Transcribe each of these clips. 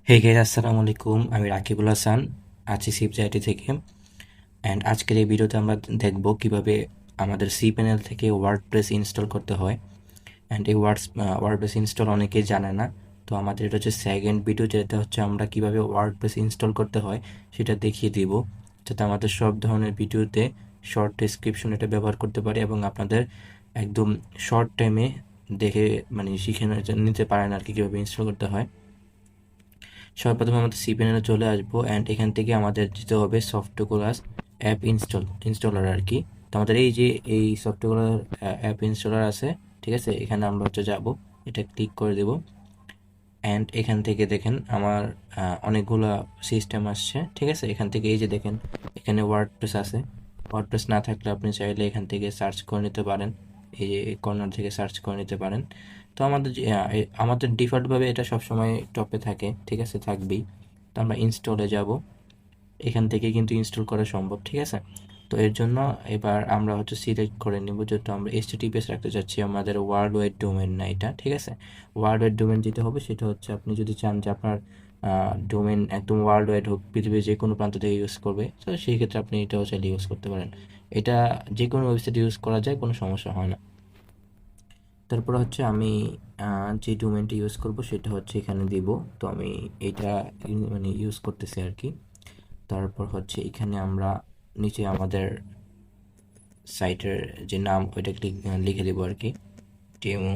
Hey guys, আসসালামু আলাইকুম। আমি রাকিবুল হাসান, আছি সিপজাইটি থেকে। অ্যান্ড আজকের এই ভিডিওতে আমরা দেখব কিভাবে আমাদের সি প্যানেল থেকে ওয়ার্ডপ্রেস ইনস্টল করতে হয়। অ্যান্ড এই ওয়ার্ডপ্রেস ইনস্টল অনেকেই জানে না। তো আমাদের এটা হচ্ছে সেকেন্ড ভিডিও, যেটা হচ্ছে আমরা কিভাবে ওয়ার্ডপ্রেস ইনস্টল করতে হয় সেটা দেখিয়ে দিব, যাতে আমাদের সব ধরনের ভিডিওতে শর্ট ডেসক্রিপশন এটা ব্যবহার করতে পারি এবং আপনাদের একদম শর্ট টাইমে দেখে শিখে নিতে পারেন আর কি কীভাবে ইনস্টল করতে হয়। সর্বপ্রথমে আমাদের সি প্যানেলে চলে আসবো অ্যান্ড এখান থেকে আমাদের দিতে হবে সফটওয়্যার অ্যাপ ইনস্টলার আর কি। তো আমাদের এই যে এই সফটওয়্যার অ্যাপ ইনস্টলার আছে, ঠিক আছে, এখানে আমরা হচ্ছে যাবো, এটা ক্লিক করে দেব। অ্যান্ড এখান থেকে দেখেন আমার অনেকগুলো সিস্টেম আসছে, ঠিক আছে। এখান থেকে এই যে দেখেন এখানে ওয়ার্ডপ্রেস আছে। ওয়ার্ডপ্রেস না থাকলে আপনি চাইলে এখান থেকে সার্চ করে নিতে পারেন, এই যে কর্নার থেকে সার্চ করে নিতে পারেন। তো আমাদের ডিফল্টভাবে এটা সবসময় টপে থাকে, ঠিক আছে, থাকবেই। তো আমরা ইনস্টলে যাব, এখান থেকে কিন্তু ইনস্টল করা সম্ভব, ঠিক আছে। তো এর জন্য এবার আমরা হচ্ছে সিলেক্ট করে নিব, যেহেতু আমরা এইচটিটিপিএস রাখতে চাচ্ছি, আমাদের ওয়ার্ল্ড ওয়াইড ডোমেন না এটা, ঠিক আছে। ওয়ার্ল্ড ওয়াইড ডোমেন যেটা হবে সেটা হচ্ছে আপনি যদি চান যে আপনার ডোমেন একদম ওয়ার্ল্ড ওয়াইড হোক, পৃথিবীর যে কোনো প্রান্ত থেকে ইউজ করবে, তো সেই ক্ষেত্রে আপনি এটাও চাইলে ইউজ করতে পারেন। এটা যে কোনো ওয়েবসাইট ইউজ করা যায়, কোনো সমস্যা হয় না। তারপর হচ্ছে আমি যে ডোমেনটা ইউজ করব সেটা হচ্ছে এখানে দিব। তো আমি এটা ইউজ করতেছি আর কি। তারপর হচ্ছে এখানে আমরা নিচে আমাদের সাইটের যে নাম ওইটা লিখে দেবো আর কি, ডেমো।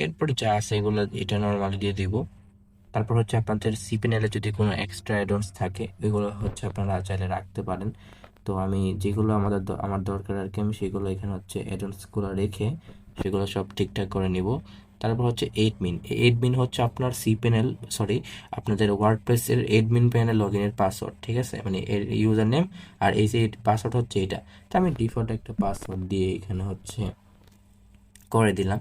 এরপর যা আছে এগুলো এটা নর্মালি দিয়ে দিব। তারপর হচ্ছে আপনাদের সিপিএনএলে যদি কোনো এক্সট্রা অ্যাডন্স থাকে এগুলো হচ্ছে আপনারা চাইলে রাখতে পারেন। তো আমি যেগুলো আমার দরকার আর কি, আমি সেগুলো এখানে হচ্ছে অ্যাডন্সগুলো রেখে সেগুলো সব ঠিকঠাক করে নিব। তারপর হচ্ছে এডমিন হচ্ছে আপনার সিপিএনএল, সরি, আপনাদের ওয়ার্ডপ্রেসের এডমিন প্যানেল লগ ইনের পাসওয়ার্ড, ঠিক আছে, মানে এর ইউজার নেম। আর এই যে পাসওয়ার্ড হচ্ছে এটা। তো আমি ডিফল্ট একটা পাসওয়ার্ড দিয়ে এখানে হচ্ছে করে দিলাম,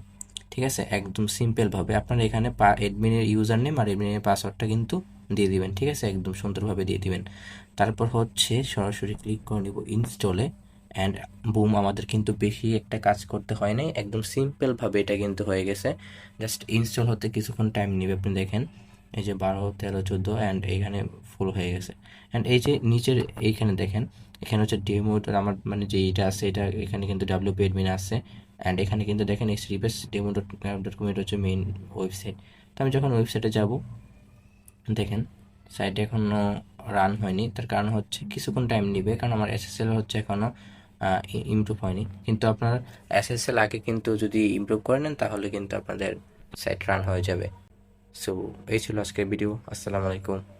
ঠিক আছে। একদম সিম্পলভাবে আপনারা এখানে অ্যাডমিনের ইউজার নেম আর অ্যাডমিনের পাসওয়ার্ডটা কিন্তু দিয়ে দিবেন, ঠিক আছে, একদম সুন্দরভাবে দিয়ে দিবেন। তারপর হচ্ছে সরাসরি ক্লিক করে নিব ইনস্টলে। অ্যান্ড বুম, আমাদের কিন্তু বেশি একটা কাজ করতে হয় নাই, একদম সিম্পলভাবে এটা কিন্তু হয়ে গেছে। জাস্ট ইনস্টল হতে কিছুক্ষণ টাইম নেবে, আপনি দেখেন এই যে 12, 13, 14 অ্যান্ড এইখানে ফুল হয়ে গেছে। অ্যান্ড এই যে নিচের এইখানে দেখেন, এখানে হচ্ছে ডেমো, আমার যে এটা আছে এটা এখানে কিন্তু ডাব্লিউপি অ্যাডমিন আছে। অ্যান্ড এখানে কিন্তু দেখেন এইচটিটিপিএস demo.com এটা হচ্ছে মেইন ওয়েবসাইট। তো আমি যখন ওয়েবসাইটে যাব, দেখেন সাইটে এখনও রান হয়নি, তার কারণ হচ্ছে কিছুক্ষণ টাইম নেবে, কারণ আমার এসএসএল হচ্ছে এখনও ইমপ্রুভ হয়নি। কিন্তু আপনার এসএসএল আগে কিন্তু যদি ইমপ্রুভ করে নেন তাহলে কিন্তু আপনাদের সাইট রান হয়ে যাবে। সো এই ছিল আজকের ভিডিও। আসসালামু আলাইকুম।